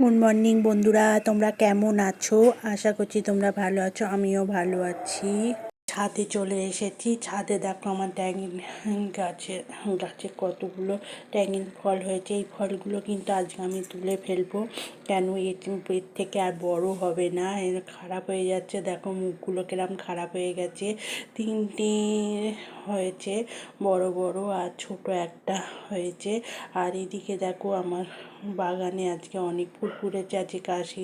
Good morning বন্ধুরা, তোমরা কেমন আছো? আশা করছি তোমরা ভালো আছো, আমিও ভালো আছি। ছাদে চলে এসেছি। ছাদে দেখো আমার ড্যাঙিন গাছে কতগুলো ড্যাঙিন ফল হয়েছে। এই ফলগুলো কিন্তু আজকে আমি তুলে ফেলবো, কেন এর থেকে আর বড় হবে না, এর খারাপ হয়ে যাচ্ছে। দেখো মুখগুলো কিরম খারাপ হয়ে গেছে। তিনটে হয়েছে বড় বড়, আর ছোট একটা হয়েছে। আর এদিকে দেখো আমার বাগানে আজকে অনেক ফুল ফুটেছে। আজকে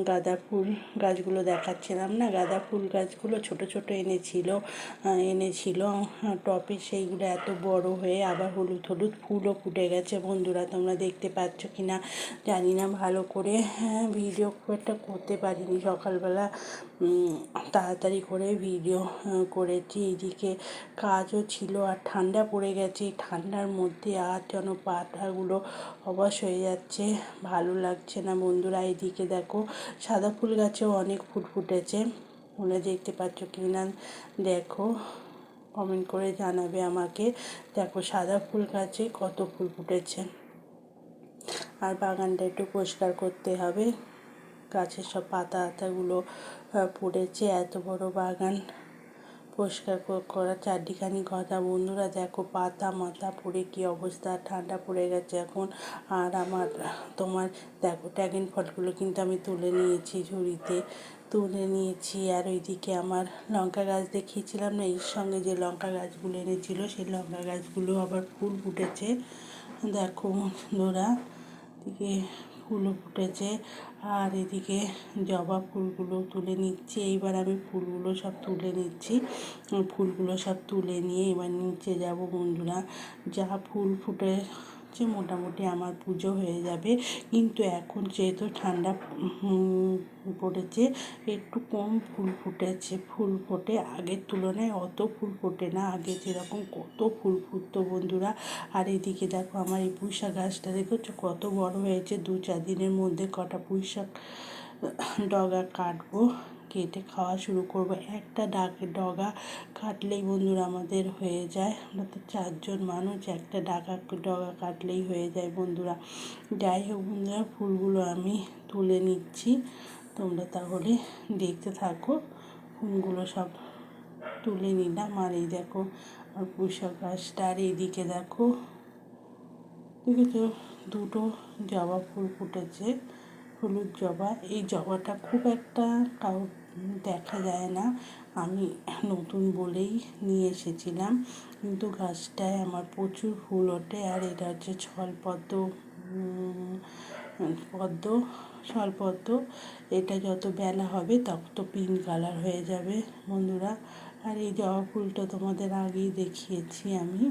গাঁদা ফুল গাছগুলো দেখাচ্ছিলাম না, গাঁদা ফুল গাছগুলো ছোট ছোট এনেছিল টপে, সেইগুলো এত বড় হয়ে আবার হলুদ হলুদ ফুলও ফুটে গেছে। বন্ধুরা তোমরা দেখতে পাচ্ছ কি না জানি না, ভালো করে ভিডিও খুব একটা করতে পারিনি সকালবেলা, তাড়াতাড়ি করে ভিডিও করেছি। এইদিকে কাজও ছিল, আর ঠান্ডা পড়ে গেছে। ঠান্ডার মধ্যে আর যেন পাতাগুলো অবশ হয়ে যাচ্ছে, ভালো লাগছে না বন্ধুরা। এইদিকে দেখো সাদা ফুল গাছেও অনেক ফুল ফুটেছে, তোমরা দেখতে পাচ্ছ কি না দেখো, কমেন্ট করে জানাবে আমাকে। দেখো সাদা ফুল গাছে কত ফুল ফুটেছে। আর বাগানটা একটু পরিষ্কার করতে হবে, গাছের সব পাতাগুলো পড়েছে। এত বড় বাগান পরিষ্কার করা চারদিখানি কথা। বন্ধুরা দেখো পাতা মাথা পড়ে কি অবস্থা, ঠান্ডা পড়ে গেছে এখন। আর তোমার দেখো ড্রাগন ফলগুলো কিন্তু আমি তুলে নিয়েছি, ঝুড়িতে তুলে নিয়েছি। আর ওইদিকে আমার লঙ্কা গাছ দেখিয়েছিলাম না, এর সঙ্গে যে লঙ্কা গাছগুলো এনেছিল সেই লঙ্কা গাছগুলো আবার ফুল ফুটেছে। দেখো বন্ধুরা, এদিকে ফুলও ফুটেছে। আর এদিকে জবা ফুলগুলো তুলে নিচ্ছি। এইবার আমি ফুলগুলো সব তুলে নিচ্ছি। ফুলগুলো সব তুলে নিয়ে এবার নিচে যাব বন্ধুরা। যা ফুল ফুটেছে মোটামুটি আমার পুজো হয়ে যাবে, কিন্তু এখন যেহেতু ঠান্ডা পড়েছে একটু কম ফুল ফুটেছে। ফুল ফোটে, আগের তুলনায় অত ফুল ফোটে না, আগে যেরকম কত ফুল ফুটতো বন্ধুরা। আর এদিকে দেখো আমার এই পুঁই শাক গাছটা দেখেছো কত বড় হয়েছে। 2-4 দিনের মধ্যে কটা পুঁই শাক ডগা কাটবো, কেটে খাওয়া শুরু করব। একটা ডগা কাটলেই বন্ধুরা আমাদের হয়ে যায়, আমরা তো 4 জন মানুষ, একটা ডগা কাটলেই হয়ে যায় বন্ধুরা। যাই হোক বন্ধুরা, ফুলগুলো আমি তুলে নিচ্ছি, তোমরা তাহলে দেখতে থাকো। ফুলগুলো সব তুলে নিলাম। আর এই দেখো আর পুঁই শাক গাছটা। আর এইদিকে দেখো দেখেছো দুটো জবা ফুল ফুটেছে, হলুদ জবা। এই জবাটা খুব একটা দেখা যায় না, আমি নতুন বলেই নিয়ে এসেছিলাম, কিন্তু গাছটায় আমার প্রচুর ফুল ওঠে। আর এটা হচ্ছে ছলপদ্ম। এটা যত বেলা হবে তত পিঙ্ক কালার হয়ে যাবে বন্ধুরা। আর এই জবা ফুলটা তোমাদের আগেই দেখিয়েছি আমি,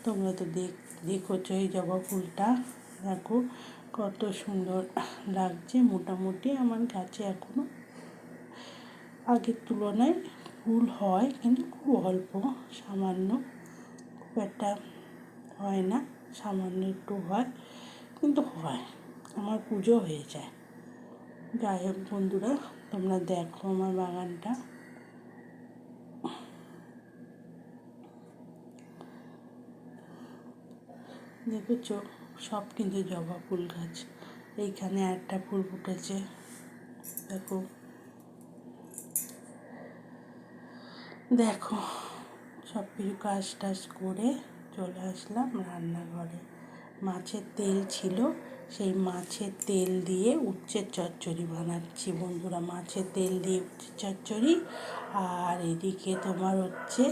তোমরা তো দেখেছো এই জবা ফুলটা। দেখো কত সুন্দর লাগছে। মোটামুটি আমার গাছে এখনও আগের তুলনায় ফুল হয়, কিন্তু খুব অল্প, সামান্য, খুব একটা হয় না, সামান্য একটু হয়, কিন্তু হয়, আমার পুজো হয়ে যায়। যাই হোক বন্ধুরা, তোমরা দেখো আমার বাগানটা। দেখেছো সব কিন্তু জবা ফুল গাছ। এইখানে একটা ফুল ফুটেছে দেখো। দেখো সব কিছু কাজ টাজ করে চলে আসলাম রান্নাঘরে। মাছের তেল ছিল, সেই মাছের তেল দিয়ে উচ্ছের চচ্চড়ি বানাচ্ছি বন্ধুরা। মাছের তেল দিয়ে উচ্ছের চচ্চড়ি। আর এদিকে তোমার হচ্ছে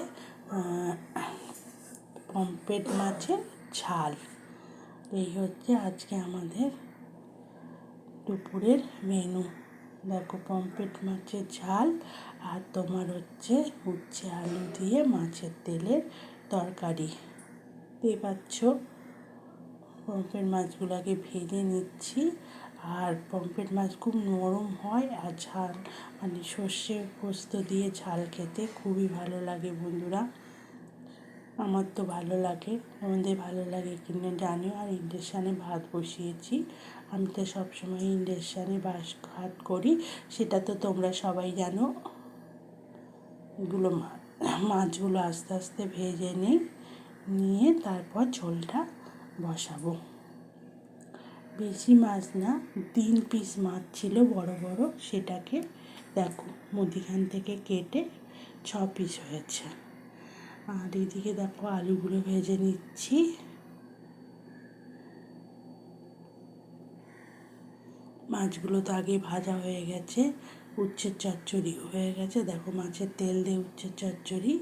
পমফ্রেট মাছের ঝাল। এই হচ্ছে আজকে আমাদের দুপুরের মেনু। দেখো পমফ্রেট মাছের ঝাল, আর তোমার হচ্ছে উচ্ছে আলু দিয়ে মাছের তেলের তরকারি। দেখতে পাচ্ছ পমফ্রেট মাছগুলোকে ভেজে নিচ্ছি। আর পমফ্রেট মাছ খুব নরম হয়, আর ঝাল মানে সর্ষে পোস্ত দিয়ে ঝাল খেতে খুবই ভালো লাগে বন্ধুরা। আমার তো ভালো লাগে, আমাদের ভালো লাগে কিনা জানিও। আর ইন্ডাকশানে ভাত বসিয়েছি, আমি তো সবসময় ইন্ডাকশানে ভাত করি, সেটা তো তোমরা সবাই জানো। এগুলো মাছগুলো আস্তে আস্তে ভেজে নিয়ে তারপর ঝোলটা বসাবো। বেশি মাছ না, 3 পিস মাছ ছিল বড় বড়, সেটাকে দেখো মুদিখান থেকে কেটে 6 পিস হয়েছে। আর এদিকে দেখো আলুগুলো ভেজে নিচ্ছি। মাছগুলো তো আগে ভাজা হয়ে গেছে, উচ্ছের চচ্চড়ি হয়ে গেছে। দেখো মাছের তেল দিয়ে উচ্ছের চচ্চড়ি।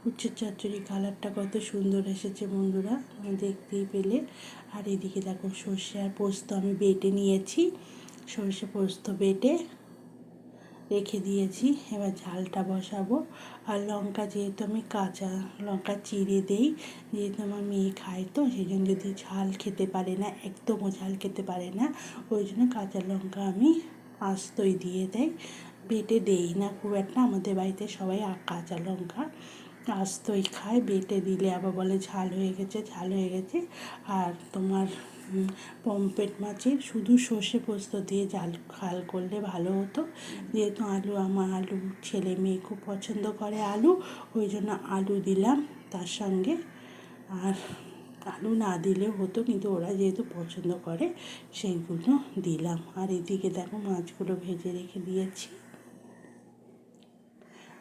উচ্ছের চচ্চড়ি কালারটা কত সুন্দর এসেছে বন্ধুরা, দেখতেই পেলে। আর এদিকে দেখো সর্ষে আর পোস্ত আমি বেটে নিয়েছি, সর্ষে পোস্ত বেটে রেখে দিয়েছি। এবার ঝালটা বসাবো। আর লঙ্কা যেহেতু আমি কাঁচা লঙ্কা চিড়ে দেই, যেহেতু আমার মেয়ে খায় তো, সেই জন্য যদি ঝাল খেতে পারে না, একদমও ঝাল খেতে পারে না, ওই জন্য কাঁচা লঙ্কা আমি আস্তই দিয়ে দেয়, বেটে দেই না খুব একটা। আমাদের বাড়িতে সবাই কাঁচা লঙ্কা আস্তই খায়, বেটে দিলে আবার বলে ঝাল হয়ে গেছে, ঝাল হয়ে গেছে। আর তোমার পমফ্রেট মাছের শুধু সর্ষে পোস্ত দিয়ে ঝাল করলে ভালো হতো। যেহেতু আমার আলু ছেলে মেয়ে খুব পছন্দ করে আলু, ওই জন্য আলু দিলাম তার সঙ্গে। আর আলু না দিলেও হতো, কিন্তু ওরা যেহেতু পছন্দ করে সেইগুলো দিলাম। আর এদিকে দেখো মাছগুলো ভেজে রেখে দিয়েছি।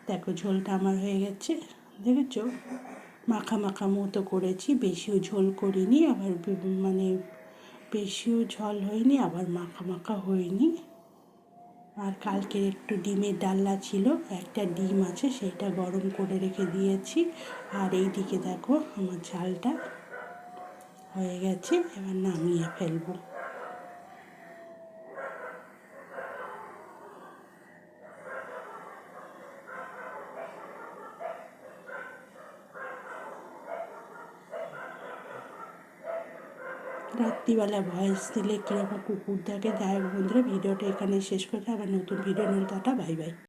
দেখো ঝোলটা আমার হয়ে গেছে, দেখেছো? মাখা মাখা মতো করেছি, বেশিও ঝোল করিনি, আবার মানে বেশিও ঝোল হয়নি, আবার মাখা মাখা হয়নি। আর কালকের একটু ডিমের ডালনা ছিল, একটা ডিম আছে, সেইটা গরম করে রেখে দিয়েছি। আর এই দিকে দেখো আমার ঝালটা হয়ে গেছে, এবার নামিয়ে ফেলবো। রাত্রিবেলা ভয়েস দিলে কীরকম কুকুর থাকে। যাই হোক বন্ধুরা, ভিডিওটা এখানে শেষ করে আবার নতুন ভিডিও নিয়ে টাটা, বাই বাই।